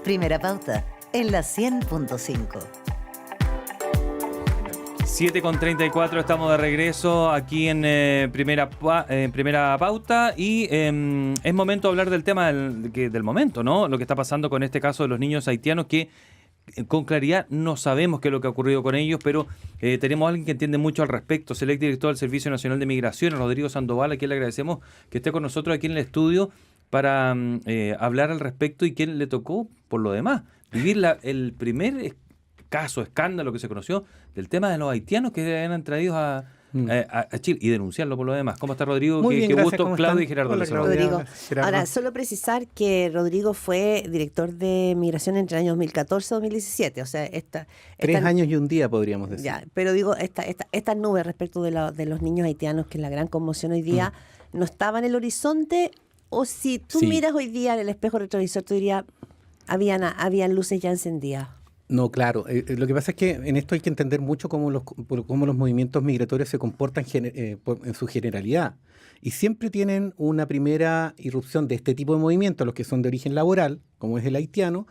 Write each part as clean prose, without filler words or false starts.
Primera Pauta, en la 100.5. 7:34, estamos de regreso aquí en primera Pauta y es momento de hablar del tema del momento, ¿no? Lo que está pasando con este caso de los niños haitianos que con claridad no sabemos qué es lo que ha ocurrido con ellos, pero tenemos a alguien que entiende mucho al respecto. Es el exdirector del Servicio Nacional de Migraciones, Rodrigo Sandoval, a quien le agradecemos que esté con nosotros aquí en el estudio para hablar al respecto y quién le tocó, por lo demás, vivir el primer caso, escándalo que se conoció del tema de los haitianos que eran traídos a Chile y denunciarlo por lo demás. ¿Cómo está Rodrigo? Muy bien, qué gracias. gusto, Claudio y Gerardo. Hola, Rodrigo. Gerardo. Ahora, solo precisar que Rodrigo fue director de Migración entre el año 2014 y 2017. O sea, 3 años y un día, podríamos decir. Ya, pero digo, estas nubes respecto de los niños haitianos, que es la gran conmoción hoy día, no estaba en el horizonte. O si tú miras hoy día en el espejo retrovisor, tú dirías, habían luces ya encendidas. No, claro. Lo que pasa es que en esto hay que entender mucho cómo los movimientos migratorios se comportan en su generalidad. Y siempre tienen una primera irrupción de este tipo de movimientos, los que son de origen laboral, como es el haitiano.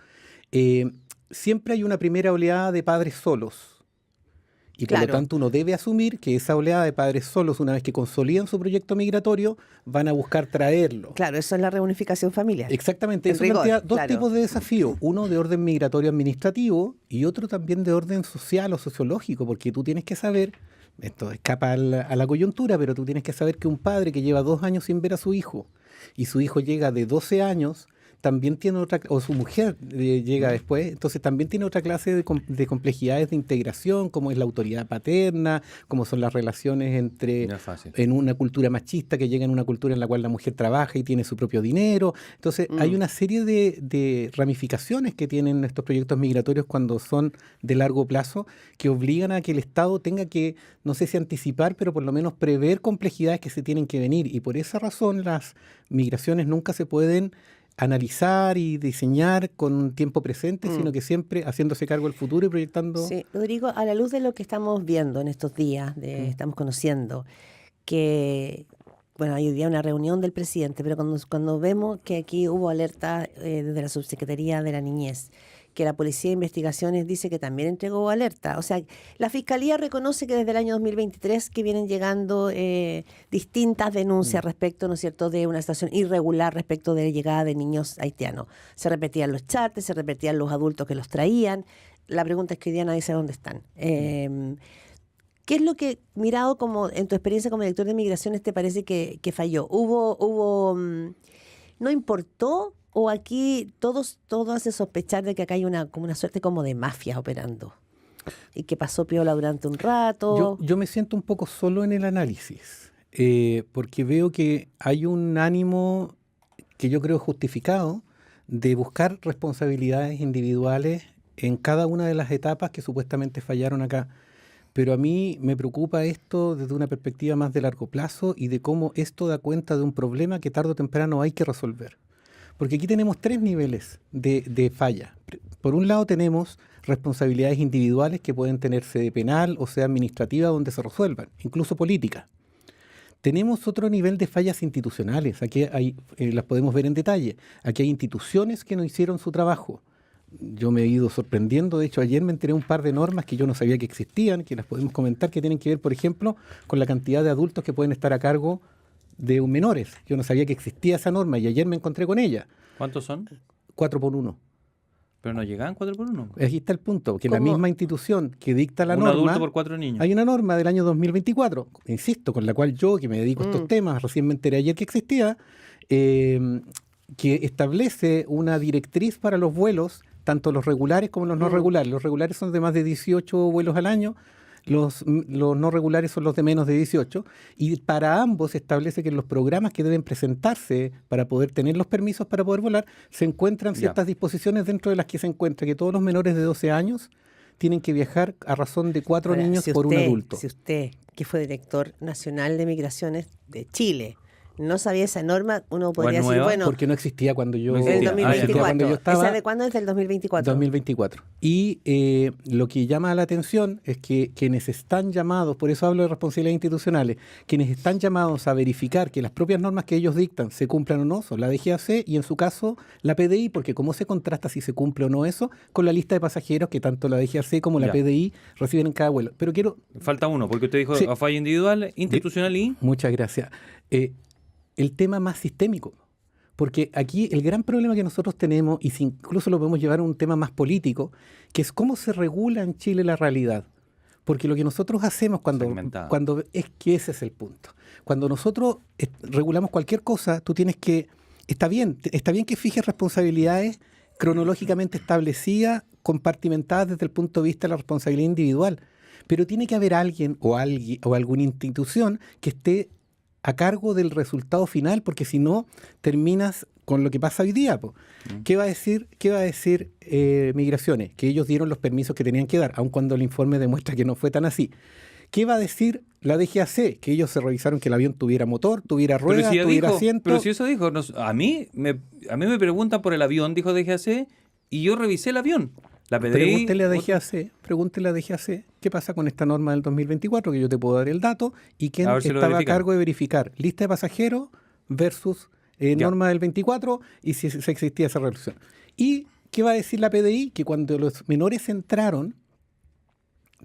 Siempre hay una primera oleada de padres solos. Y por lo tanto uno debe asumir que esa oleada de padres solos, una vez que consolidan su proyecto migratorio, van a buscar traerlo. Claro, eso es la reunificación familiar. Exactamente, eso plantea dos tipos de desafíos, uno de orden migratorio administrativo y otro también de orden social o sociológico, porque tú tienes que saber, esto escapa a la coyuntura, pero tú tienes que saber que un padre que lleva 2 años sin ver a su hijo y su hijo llega de 12 años, también tiene otra, o su mujer llega después, entonces también tiene otra clase de complejidades de integración, como es la autoridad paterna, como son las relaciones en una cultura machista que llega en una cultura en la cual la mujer trabaja y tiene su propio dinero. Entonces hay una serie de ramificaciones que tienen estos proyectos migratorios cuando son de largo plazo, que obligan a que el Estado tenga que, no sé si anticipar, pero por lo menos prever complejidades que se tienen que venir, y por esa razón las migraciones nunca se pueden analizar y diseñar con un tiempo presente, sino que siempre haciéndose cargo del futuro y proyectando. Sí, Rodrigo, a la luz de lo que estamos viendo en estos días, estamos conociendo, que, bueno, hay hoy día una reunión del presidente, pero cuando vemos que aquí hubo alerta desde la Subsecretaría de la Niñez, que la Policía de Investigaciones dice que también entregó alerta. O sea, la Fiscalía reconoce que desde el año 2023 que vienen llegando distintas denuncias respecto, ¿no es cierto?, de una situación irregular respecto de la llegada de niños haitianos. Se repetían los chartes, se repetían los adultos que los traían. La pregunta es que hoy día nadie sabe dónde están. ¿Qué es lo que, mirado como en tu experiencia como director de migraciones, te parece que falló? ¿No importó? ¿O aquí todo hace sospechar de que acá hay como una suerte como de mafias operando? Y que pasó piola durante un rato. Yo me siento un poco solo en el análisis, porque veo que hay un ánimo que yo creo justificado de buscar responsabilidades individuales en cada una de las etapas que supuestamente fallaron acá. Pero a mí me preocupa esto desde una perspectiva más de largo plazo y de cómo esto da cuenta de un problema que tarde o temprano hay que resolver. Porque aquí tenemos 3 niveles de falla. Por un lado tenemos responsabilidades individuales que pueden tener sede penal o sea administrativa donde se resuelvan, incluso política. Tenemos otro nivel de fallas institucionales, aquí las podemos ver en detalle. Aquí hay instituciones que no hicieron su trabajo. Yo me he ido sorprendiendo, de hecho ayer me enteré un par de normas que yo no sabía que existían, que las podemos comentar, que tienen que ver, por ejemplo, con la cantidad de adultos que pueden estar a cargo de menores. Yo no sabía que existía esa norma y ayer me encontré con ella. ¿Cuántos son? 4x1. ¿Pero no llegan 4x1? Aquí está el punto, que la misma institución que dicta la norma... Un adulto por 4 niños. Hay una norma del año 2024, insisto, con la cual yo, que me dedico a estos temas, recién me enteré ayer que existía, que establece una directriz para los vuelos, tanto los regulares como los no regulares. Los regulares son de más de 18 vuelos al año, los no regulares son los de menos de 18, y para ambos se establece que en los programas que deben presentarse para poder tener los permisos para poder volar, se encuentran ciertas disposiciones dentro de las que se encuentra que todos los menores de 12 años tienen que viajar a razón de 4 niños por un adulto. Si usted, que fue director nacional de migraciones de Chile, no sabía esa norma, uno podría decir, nueva, bueno, Porque no existía cuando yo, No el existía. no existía cuando 2024. yo estaba. ¿Esa de cuándo es? Del 2024. 2024. Y lo que llama la atención es que quienes están llamados, por eso hablo de responsabilidades institucionales, quienes están llamados a verificar que las propias normas que ellos dictan se cumplan o no, son la DGAC y en su caso la PDI, porque cómo se contrasta si se cumple o no eso con la lista de pasajeros que tanto la DGAC como la Ya. PDI reciben en cada vuelo. Pero quiero... Falta uno, porque usted dijo Sí. a falla individual, institucional y... Muchas gracias. El tema más sistémico. Porque aquí el gran problema que nosotros tenemos, y si incluso lo podemos llevar a un tema más político, que es cómo se regula en Chile la realidad. Porque lo que nosotros hacemos Segmentado. cuando es que ese es el punto. Cuando nosotros regulamos cualquier cosa, tú tienes que... Está bien que fijes responsabilidades cronológicamente establecidas, compartimentadas desde el punto de vista de la responsabilidad individual. Pero tiene que haber alguien o alguna institución que esté a cargo del resultado final, porque si no, terminas con lo que pasa hoy día. Po. ¿Qué va a decir Migraciones? Que ellos dieron los permisos que tenían que dar, aun cuando el informe demuestra que no fue tan así. ¿Qué va a decir la DGAC? Que ellos se revisaron que el avión tuviera motor, tuviera ruedas, ella tuviera dijo, asiento. Pero si eso dijo, a mí me preguntan por el avión, dijo DGAC, y yo revisé el avión. La PDI... Pregúntele a DGAC qué pasa con esta norma del 2024, que yo te puedo dar el dato, y quién A ver si lo estaba a verifican. cargo de verificar lista de pasajeros versus norma del 24 y si existía esa relación. ¿Y qué va a decir la PDI? Que cuando los menores entraron,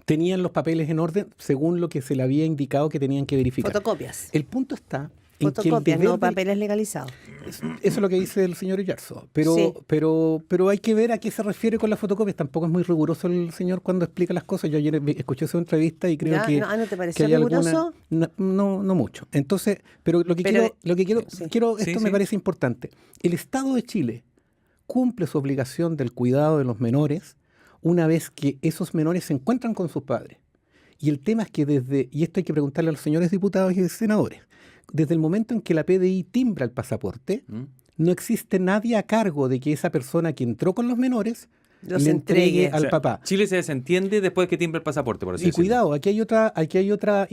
tenían los papeles en orden según lo que se le había indicado que tenían que verificar. Fotocopias. El punto está en que el Fotocopias, deber no del- papeles legalizados. Eso es lo que dice el señor Yarzo. Pero, Sí. pero hay que ver a qué se refiere con las fotocopias. Tampoco es muy riguroso el señor cuando explica las cosas. Yo ayer escuché su entrevista y creo ¿Ya? que, ¿No te que pareció hay alguna... riguroso? No mucho. Entonces, pero lo que Pero, quiero, sí. esto Sí, me sí. parece importante. El Estado de Chile cumple su obligación del cuidado de los menores una vez que esos menores se encuentran con sus padres. Y el tema es que y esto hay que preguntarle a los señores diputados y senadores, desde el momento en que la PDI timbra el pasaporte, no existe nadie a cargo de que esa persona que entró con los menores Los le entregue entregue. al papá. Chile se desentiende después que timbra el pasaporte, por así Y decirlo. cuidado, aquí hay otra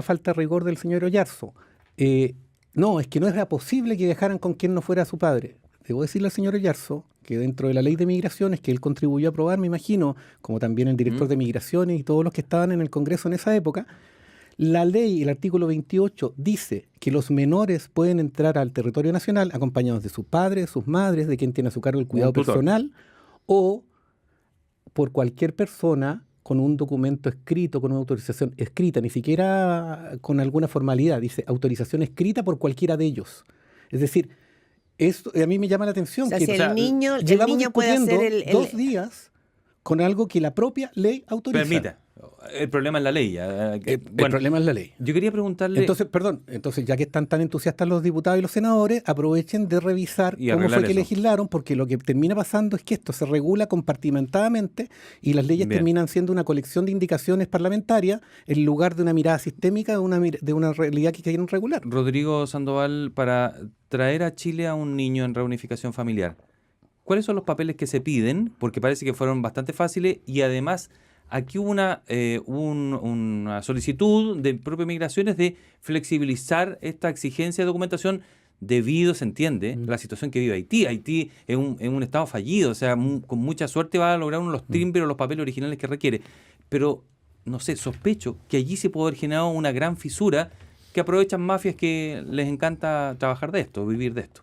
falta de rigor del señor Oyarzo. No, es que no era posible que dejaran con quien no fuera su padre. Debo decirle al señor Oyarzo que dentro de la ley de migraciones que él contribuyó a aprobar, me imagino, como también el director de migraciones y todos los que estaban en el Congreso en esa época, la ley, el artículo 28, dice que los menores pueden entrar al territorio nacional acompañados de sus padres, de sus madres, de quien tiene a su cargo el cuidado tutor. personal, o por cualquier persona con un documento escrito, con una autorización escrita, ni siquiera con alguna formalidad, dice autorización escrita por cualquiera de ellos. Es decir, esto a mí me llama la atención O sea, que si el niño puede hacer llevamos 2 días con algo que la propia ley autoriza. Permita. El problema es la ley. El Bueno, problema es la ley. yo quería preguntarle... Entonces, ya que están tan entusiastas los diputados y los senadores, aprovechen de revisar Y cómo arreglar fue que eso. legislaron, porque lo que termina pasando es que esto se regula compartimentadamente y las leyes Bien. terminan siendo una colección de indicaciones parlamentarias en lugar de una mirada sistémica de una realidad que quieren regular. Rodrigo Sandoval, para traer a Chile a un niño en reunificación familiar, ¿cuáles son los papeles que se piden? Porque parece que fueron bastante fáciles y además aquí hubo una solicitud de propia Migraciones de flexibilizar esta exigencia de documentación debido, se entiende, la situación que vive Haití. Haití es un estado fallido, o sea, con mucha suerte va a lograr uno los timbres o los papeles originales que requiere. Pero, no sé, sospecho que allí se puede haber generado una gran fisura que aprovechan mafias que les encanta trabajar de esto, vivir de esto.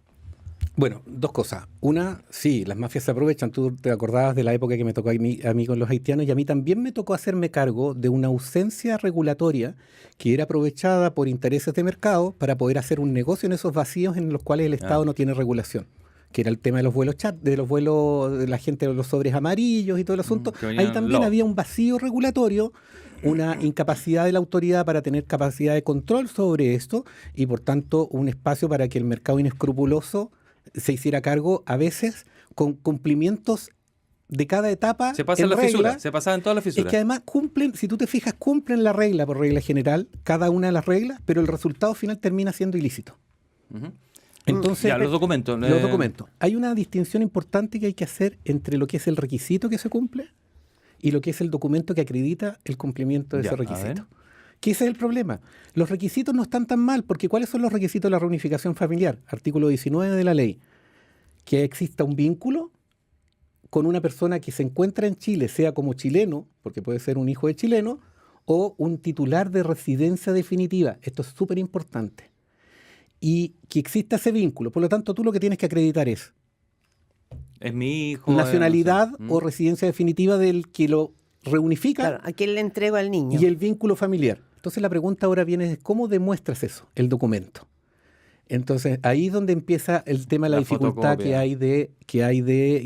Bueno, 2 cosas. Una, sí, las mafias se aprovechan. Tú te acordabas de la época que me tocó a mí con los haitianos y a mí también me tocó hacerme cargo de una ausencia regulatoria que era aprovechada por intereses de mercado para poder hacer un negocio en esos vacíos en los cuales el Estado no tiene regulación, que era el tema de los vuelos de la gente de los sobres amarillos y todo el asunto. que venían Ahí también lobos. había un vacío regulatorio, una incapacidad de la autoridad para tener capacidad de control sobre esto y por tanto un espacio para que el mercado inescrupuloso se hiciera cargo a veces con cumplimientos de cada etapa. Se pasa en la regla. fisura, se pasaban todas las Es fisuras. que además cumplen, si tú te fijas, cumplen la regla por regla general, cada una de las reglas, pero el resultado final termina siendo ilícito. Ujú. Entonces, Ya, los documentos. los documentos. Hay una distinción importante que hay que hacer entre lo que es el requisito que se cumple y lo que es el documento que acredita el cumplimiento de Ya, ese a ver. requisito. Que ese es el problema. Los requisitos no están tan mal, porque ¿cuáles son los requisitos de la reunificación familiar? Artículo 19 de la ley. Que exista un vínculo con una persona que se encuentra en Chile, sea como chileno, porque puede ser un hijo de chileno, o un titular de residencia definitiva. Esto es súper importante. Y que exista ese vínculo. Por lo tanto, tú lo que tienes que acreditar es Es mi hijo. nacionalidad No sé. o residencia definitiva del que lo reunifica. Claro, ¿a quién le entrego al niño? Y el vínculo familiar. Entonces la pregunta ahora viene es ¿cómo demuestras eso? El documento. Entonces ahí es donde empieza el tema de la dificultad fotocopia. y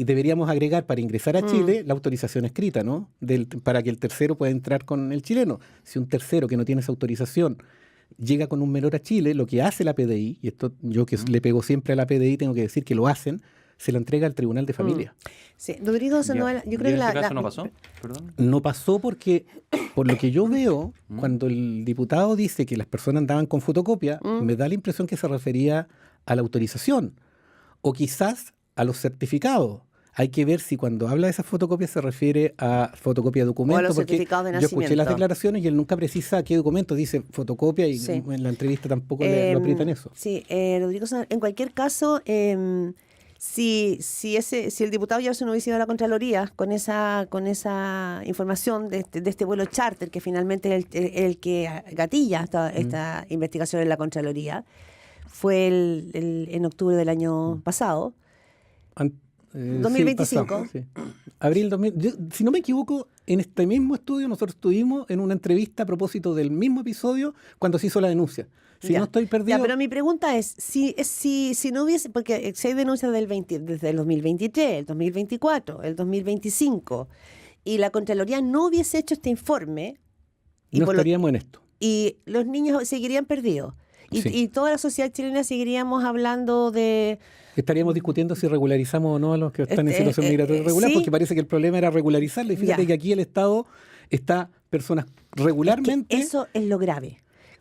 deberíamos agregar para ingresar a Chile la autorización escrita, ¿no? Para que el tercero pueda entrar con el chileno. Si un tercero que no tiene esa autorización llega con un menor a Chile, lo que hace la PDI, y esto yo que le pego siempre a la PDI tengo que decir que lo hacen, se lo entrega al Tribunal de Familia. Sí, Rodrigo Sandoval, yo creo ¿Y que en este caso no pasó? Perdón. No pasó porque, por lo que yo veo, cuando el diputado dice que las personas andaban con fotocopia, me da la impresión que se refería a la autorización o quizás a los certificados. Hay que ver si cuando habla de esas fotocopias se refiere a fotocopia de documentos. O a los porque certificados de yo escuché las nacimiento. declaraciones y él nunca precisa qué documento dice fotocopia y Sí. en la entrevista tampoco lo aprietan eso. Sí, Rodrigo Sandoval, en cualquier caso, si el diputado ya se no hubiese ido a la Contraloría con esa información de este vuelo charter, que finalmente es el que gatilla esta investigación en la Contraloría, fue en octubre del año pasado. 2025. pasado, sí. Abril 2000. Si no me equivoco, en este mismo estudio nosotros estuvimos en una entrevista a propósito del mismo episodio cuando se hizo la denuncia. Si Ya. no estoy perdido. Ya, pero mi pregunta es, si no hubiese, porque si hay denuncias desde el 2023, el 2024, el 2025, y la Contraloría no hubiese hecho este informe, no por lo- estaríamos en esto. y los niños seguirían perdidos. Y, Sí. y toda la sociedad chilena seguiríamos hablando de... Estaríamos discutiendo si regularizamos o no a los que están en situación migratoria irregular, sí. porque parece que el problema era regularizarle. Y fíjate Ya. que aquí el Estado está personas regularmente. Es que eso es lo grave.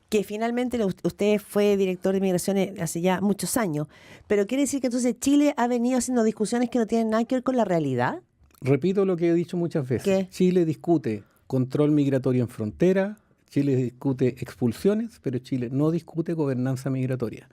Que finalmente usted fue director de migraciones hace ya muchos años, pero quiere decir que entonces Chile ha venido haciendo discusiones que no tienen nada que ver con la realidad. Repito lo que he dicho muchas veces. ¿Qué? Chile discute control migratorio en frontera, Chile discute expulsiones, pero Chile no discute gobernanza migratoria.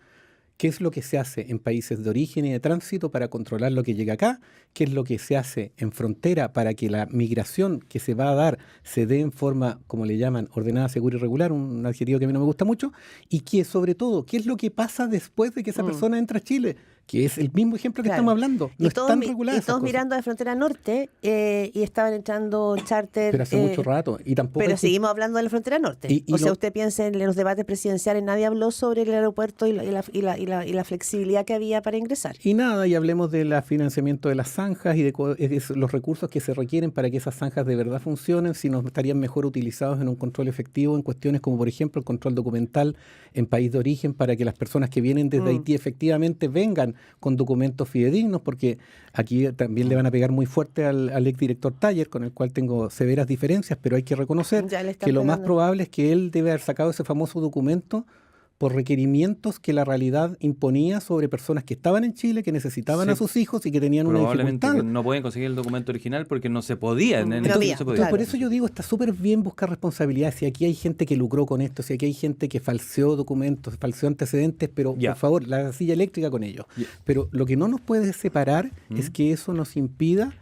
¿Qué es lo que se hace en países de origen y de tránsito para controlar lo que llega acá? ¿Qué es lo que se hace en frontera para que la migración que se va a dar se dé en forma, como le llaman, ordenada, segura y regular, un adjetivo que a mí no me gusta mucho? Y que, sobre todo, ¿qué es lo que pasa después de que esa persona entra a Chile? Que es el mismo ejemplo que Claro. estamos hablando. No Y todos, están mi- reguladas y esas todos cosas. mirando a la frontera norte y estaban entrando charter. Pero hace mucho rato. Y tampoco hay Pero que- seguimos hablando de la frontera norte. Y O sea, lo- usted piensa en los debates presidenciales, nadie habló sobre el aeropuerto y la flexibilidad que había para ingresar. Y nada, y hablemos del financiamiento de las zanjas y de los recursos que se requieren para que esas zanjas de verdad funcionen, si no estarían mejor utilizados en un control efectivo en cuestiones como, por ejemplo, el control documental en país de origen para que las personas que vienen desde Haití efectivamente vengan con documentos fidedignos, porque aquí también le van a pegar muy fuerte al exdirector Taller, con el cual tengo severas diferencias, pero hay que reconocer Ya le están que lo más pegando. probable es que él debe haber sacado ese famoso documento por requerimientos que la realidad imponía sobre personas que estaban en Chile, que necesitaban Sí. a sus hijos y que tenían una Probablemente dificultad. que no pueden conseguir el documento original porque no se podía. En No ese había, no se podía. Entonces, por eso yo digo, está súper bien buscar responsabilidades. Si aquí hay gente que lucró con esto, si aquí hay gente que falseó documentos, falseó antecedentes, pero Ya. por favor, la silla eléctrica con ellos. Ya. Pero lo que no nos puede separar es que eso nos impida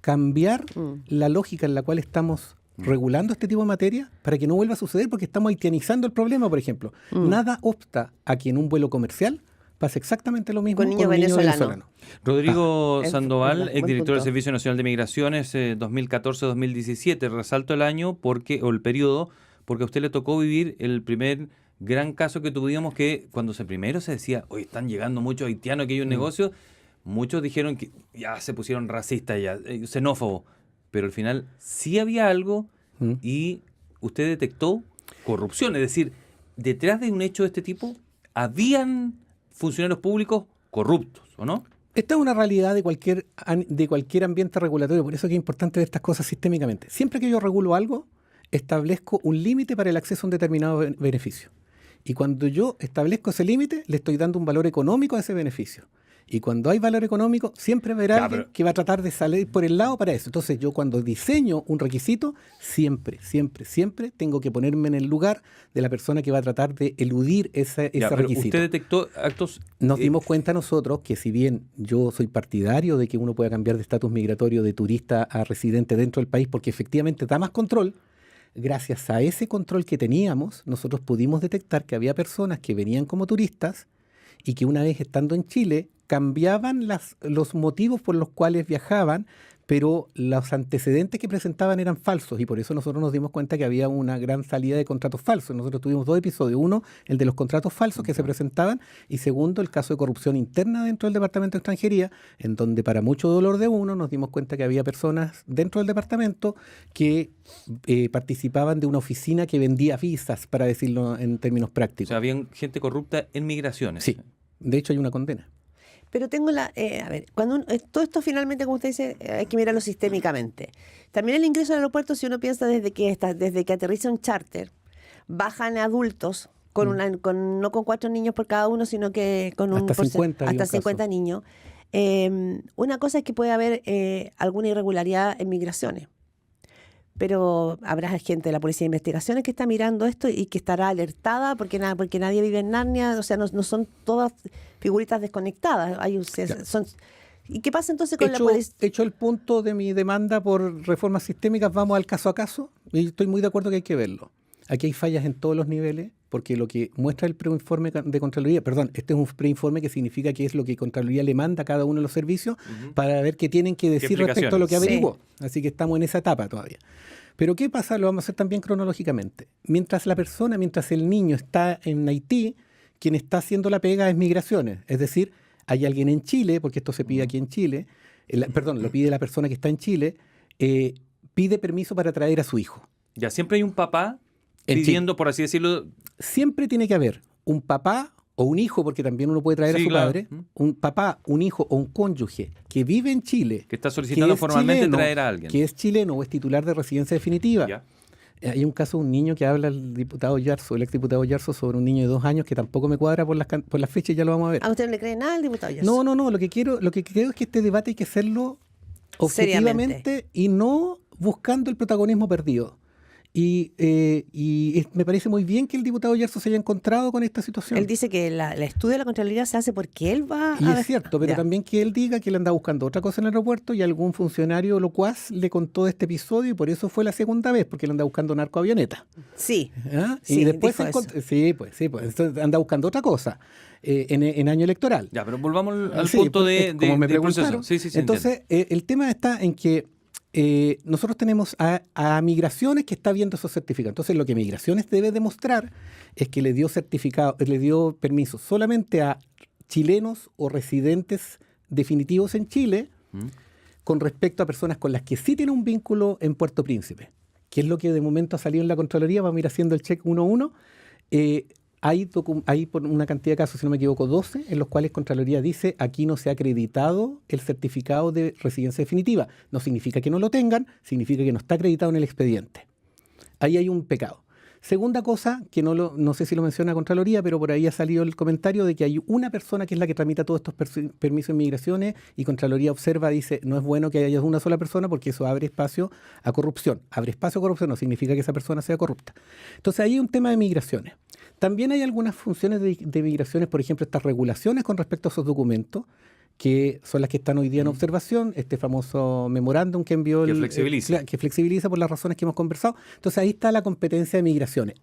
cambiar la lógica en la cual estamos regulando este tipo de materia para que no vuelva a suceder, porque estamos haitianizando el problema, por ejemplo. Nada obsta a que en un vuelo comercial pase exactamente lo mismo Con niños un niño venezolanos. venezolano. Rodrigo es Sandoval, verdad, buen exdirector del punto. Servicio Nacional de Migraciones 2014-2017. Resalto el año o el periodo porque a usted le tocó vivir el primer gran caso que tuvimos, que cuando primero se decía, hoy están llegando muchos haitianos, que hay un negocio, muchos dijeron que ya se pusieron racistas, ya xenófobos, pero al final sí había algo y usted detectó corrupción, es decir, detrás de un hecho de este tipo habían funcionarios públicos corruptos, ¿o no? Esta es una realidad de cualquier ambiente regulatorio, por eso es que es importante ver estas cosas sistémicamente. Siempre que yo regulo algo, establezco un límite para el acceso a un determinado beneficio. Y cuando yo establezco ese límite, le estoy dando un valor económico a ese beneficio. Y cuando hay valor económico, siempre habrá alguien que va a tratar de salir por el lado para eso. Entonces yo cuando diseño un requisito, siempre tengo que ponerme en el lugar de la persona que va a tratar de eludir ese requisito. ¿Usted detectó actos? Nos dimos cuenta nosotros que si bien yo soy partidario de que uno pueda cambiar de estatus migratorio de turista a residente dentro del país, porque efectivamente da más control, gracias a ese control que teníamos, nosotros pudimos detectar que había personas que venían como turistas y que una vez estando en Chile cambiaban los motivos por los cuales viajaban, pero los antecedentes que presentaban eran falsos y por eso nosotros nos dimos cuenta que había una gran salida de contratos falsos. Nosotros tuvimos 2 episodios. Uno, el de los contratos falsos que se presentaban, y segundo, el caso de corrupción interna dentro del Departamento de Extranjería, en donde para mucho dolor de uno nos dimos cuenta que había personas dentro del departamento que participaban de una oficina que vendía visas, para decirlo en términos prácticos. O sea, había gente corrupta en migraciones. Sí, de hecho hay una condena. Pero tengo a ver, todo esto finalmente, como usted dice, hay que mirarlo sistémicamente. También el ingreso al aeropuerto, si uno piensa desde que aterriza un charter, bajan adultos no con 4 niños por cada uno, sino que con hasta 50 niños. Una cosa es que puede haber alguna irregularidad en migraciones. Pero habrá gente de la Policía de Investigaciones que está mirando esto y que estará alertada porque nadie vive en Narnia. O sea, no son todas figuritas desconectadas. Claro. ¿Y qué pasa entonces con la policía? Hecho el punto de mi demanda por reformas sistémicas, vamos al caso a caso. Y estoy muy de acuerdo que hay que verlo. Aquí hay fallas en todos los niveles, porque lo que muestra el preinforme de Contraloría, este es un preinforme que significa que es lo que Contraloría le manda a cada uno de los servicios para ver qué tienen que decir respecto a lo que averiguó. Sí. Así que estamos en esa etapa todavía. Pero ¿qué pasa? Lo vamos a hacer también cronológicamente. Mientras el niño está en Haití, quien está haciendo la pega es migraciones. Es decir, hay alguien en Chile, porque esto se pide aquí en Chile, lo pide la persona que está en Chile, pide permiso para traer a su hijo. Ya, siempre hay un papá pidiendo, por así decirlo. Siempre tiene que haber un papá o un hijo, porque también uno puede traer a su padre, un papá, un hijo o un cónyuge que vive en Chile, que está solicitando formalmente traer a alguien, que es chileno o es titular de residencia definitiva. Ya. Hay un caso de un niño que habla el diputado Yarzo, el exdiputado Yarzo, sobre un niño de 2 años que tampoco me cuadra por las fechas, ya lo vamos a ver. ¿A usted no le cree nada al diputado Yarzo? No, lo que creo es que este debate hay que hacerlo objetivamente y no buscando el protagonismo perdido. Y me parece muy bien que el diputado Yarzo se haya encontrado con esta situación. Él dice que el estudio de la Contraloría se hace porque él va y es cierto, pero también que él diga que él anda buscando otra cosa en el aeropuerto y algún funcionario locuaz le contó de este episodio y por eso fue la segunda vez, porque él anda buscando narcoavioneta. Sí. ¿Ah? Sí, y después pues anda buscando otra cosa en año electoral. Ya, pero volvamos al punto como me preguntaron. Sí, entonces, el tema está en que nosotros tenemos a Migraciones que está viendo esos certificados. Entonces, lo que Migraciones debe demostrar es que le dio permiso solamente a chilenos o residentes definitivos en Chile con respecto a personas con las que sí tiene un vínculo en Puerto Príncipe, que es lo que de momento ha salido en la Contraloría. Vamos a ir haciendo el check 1-1. Hay por una cantidad de casos, si no me equivoco, 12, en los cuales Contraloría dice aquí no se ha acreditado el certificado de residencia definitiva. No significa que no lo tengan, significa que no está acreditado en el expediente. Ahí hay un pecado. Segunda cosa, que no sé si lo menciona Contraloría, pero por ahí ha salido el comentario de que hay una persona que es la que tramita todos estos permisos de migraciones y Contraloría observa, dice, no es bueno que haya una sola persona porque eso abre espacio a corrupción. Abre espacio a corrupción no significa que esa persona sea corrupta. Entonces ahí hay un tema de migraciones. También hay algunas funciones de migraciones, por ejemplo, estas regulaciones con respecto a esos documentos, que son las que están hoy día en observación, este famoso memorándum que envió que flexibiliza por las razones que hemos conversado. Entonces ahí está la competencia de migraciones.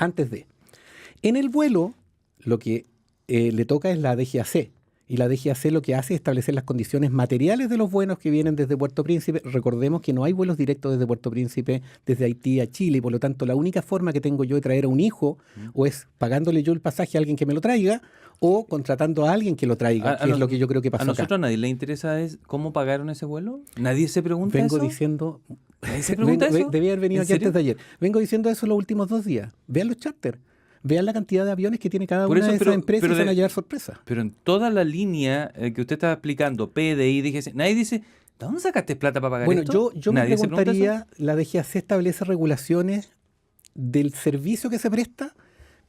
En el vuelo, lo que le toca es la DGAC. Y la DGAC lo que hace es establecer las condiciones materiales de los vuelos que vienen desde Puerto Príncipe. Recordemos que no hay vuelos directos desde Puerto Príncipe, desde Haití a Chile, y por lo tanto la única forma que tengo yo de traer a un hijo o es pagándole yo el pasaje a alguien que me lo traiga o contratando a alguien que lo traiga, que es lo que yo creo que pasó acá. ¿A nosotros a nadie le interesa cómo pagaron ese vuelo? ¿Nadie se pregunta eso? ¿Nadie se pregunta eso? Debía haber venido aquí antes de ayer. Vengo diciendo eso los últimos 2 días. Vean los charters. Vean la cantidad de aviones que tiene cada una de esas empresas y se van a llevar sorpresas. Pero en toda la línea que usted está explicando, PDI, DGAC, nadie dice, ¿de dónde sacaste plata para pagar esto? Bueno, yo me preguntaría, la DGAC establece regulaciones del servicio que se presta,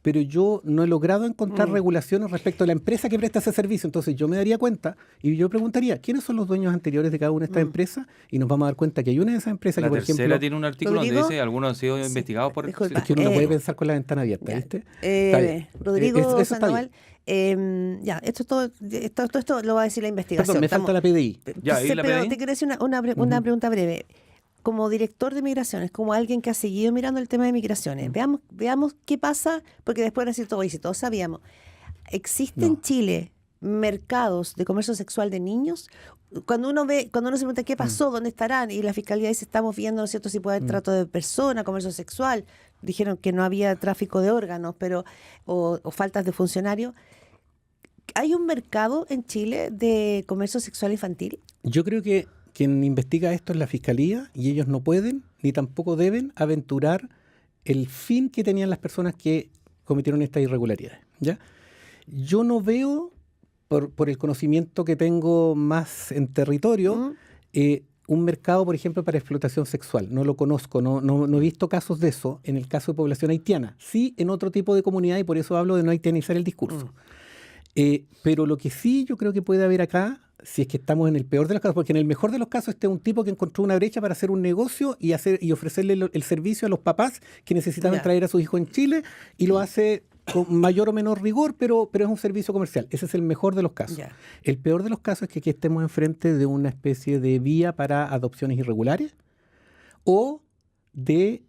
pero yo no he logrado encontrar regulaciones respecto a la empresa que presta ese servicio. Entonces yo me daría cuenta y yo preguntaría, ¿quiénes son los dueños anteriores de cada una de estas empresas? Y nos vamos a dar cuenta que hay una de esas empresas La que, por ejemplo... Tercera tiene un artículo Rodrigo, donde dice algunos han sido investigados por... disculpa. Es que uno no puede pensar con la ventana abierta, Ya. ¿viste? Está bien. Rodrigo Eso está Sandoval, bien. todo esto lo va a decir la investigación. Perdón, me falta la PDI. Ya, ¿y Sí, la pero PDI? te quiero decir una pregunta breve. Como director de migraciones, como alguien que ha seguido mirando el tema de migraciones, veamos qué pasa, porque después van a decir todo, y si todos sabíamos, ¿existe en Chile mercados de comercio sexual de niños? Cuando uno se pregunta qué pasó, dónde estarán, y la fiscalía dice, estamos viendo, ¿no es cierto?, si puede haber trato de persona, comercio sexual, dijeron que no había tráfico de órganos, pero o faltas de funcionarios. ¿Hay un mercado en Chile de comercio sexual infantil? Yo creo que quien investiga esto es la Fiscalía y ellos no pueden ni tampoco deben aventurar el fin que tenían las personas que cometieron estas irregularidades, ¿ya? Yo no veo, por el conocimiento que tengo más en territorio, un mercado, por ejemplo, para explotación sexual. No lo conozco, no he visto casos de eso en el caso de población haitiana. Sí en otro tipo de comunidad y por eso hablo de no haitianizar el discurso. Pero lo que sí yo creo que puede haber acá, si es que estamos en el peor de los casos, porque en el mejor de los casos este es un tipo que encontró una brecha para hacer un negocio y ofrecerle el servicio a los papás que necesitaban traer a sus hijos en Chile y lo hace con mayor o menor rigor, pero es un servicio comercial. Ese es el mejor de los casos. El peor de los casos es que aquí estemos enfrente de una especie de vía para adopciones irregulares o de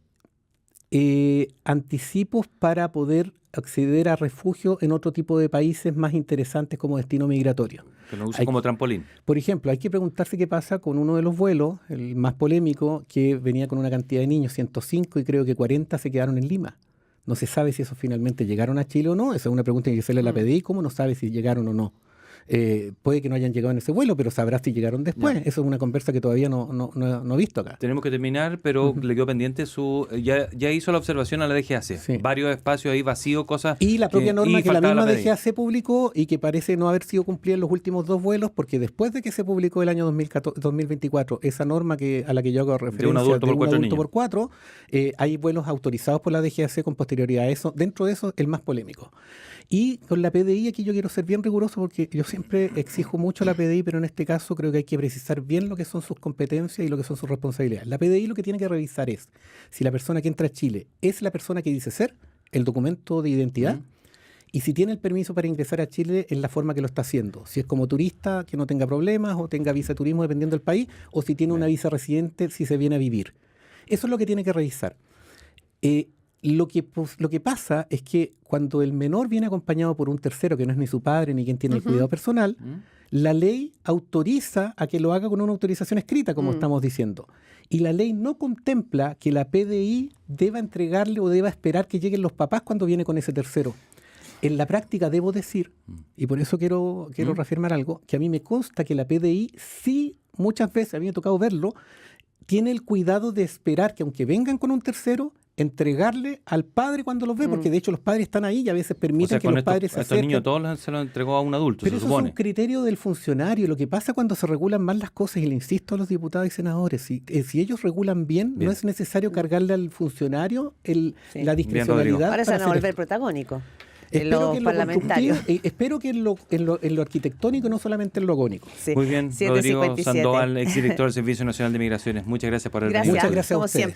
anticipos para poder acceder a refugio en otro tipo de países más interesantes como destino migratorio. Que lo usa como trampolín. Por ejemplo, hay que preguntarse qué pasa con uno de los vuelos, el más polémico, que venía con una cantidad de niños, 105, y creo que 40 se quedaron en Lima. No se sabe si esos finalmente llegaron a Chile o no. Esa es una pregunta que hay que hacerle a la PDI. ¿Cómo no sabe si llegaron o no? Puede que no hayan llegado en ese vuelo, pero sabrá si llegaron después. Eso es una conversa que todavía no he visto acá. Tenemos que terminar, pero le quedó pendiente ya hizo la observación a la DGAC. Sí. Varios espacios ahí vacíos, cosas... Y la propia norma que la misma PDI. DGAC publicó y que parece no haber sido cumplida en los últimos 2 vuelos, porque después de que se publicó el año 2024, esa norma a la que yo hago referencia, de un adulto por 4, hay vuelos autorizados por la DGAC con posterioridad a eso. Dentro de eso, el más polémico. Y con la PDI aquí yo quiero ser bien riguroso porque yo siempre exijo mucho a la PDI, pero en este caso creo que hay que precisar bien lo que son sus competencias y lo que son sus responsabilidades. La PDI lo que tiene que revisar es si la persona que entra a Chile es la persona que dice ser, el documento de identidad, y si tiene el permiso para ingresar a Chile en la forma que lo está haciendo. Si es como turista, que no tenga problemas, o tenga visa de turismo dependiendo del país, o si tiene una visa residente, si se viene a vivir. Eso es lo que tiene que revisar. Lo que pasa es que cuando el menor viene acompañado por un tercero, que no es ni su padre ni quien tiene el cuidado personal, la ley autoriza a que lo haga con una autorización escrita, como estamos diciendo. Y la ley no contempla que la PDI deba entregarle o deba esperar que lleguen los papás cuando viene con ese tercero. En la práctica debo decir, y por eso quiero reafirmar algo, que a mí me consta que la PDI sí, muchas veces, a mí me ha tocado verlo, tiene el cuidado de esperar que aunque vengan con un tercero, entregarle al padre cuando los ve, porque de hecho los padres están ahí y a veces permiten que los padres se acerquen. Estos niños todos se los entregó a un adulto, pero se eso supone. es un criterio del funcionario. Lo que pasa cuando se regulan mal las cosas, y le insisto a los diputados y senadores, si ellos regulan bien, no es necesario cargarle al funcionario la discrecionalidad. Ahora se van a hacer volver esto. protagónicos. Espero que en lo parlamentarios. espero que en lo arquitectónico, no solamente en lo agónico. Muy bien, Rodrigo Sandoval, exdirector del Servicio Nacional de Migraciones. Muchas gracias por el Muchas gracias a como ustedes. siempre.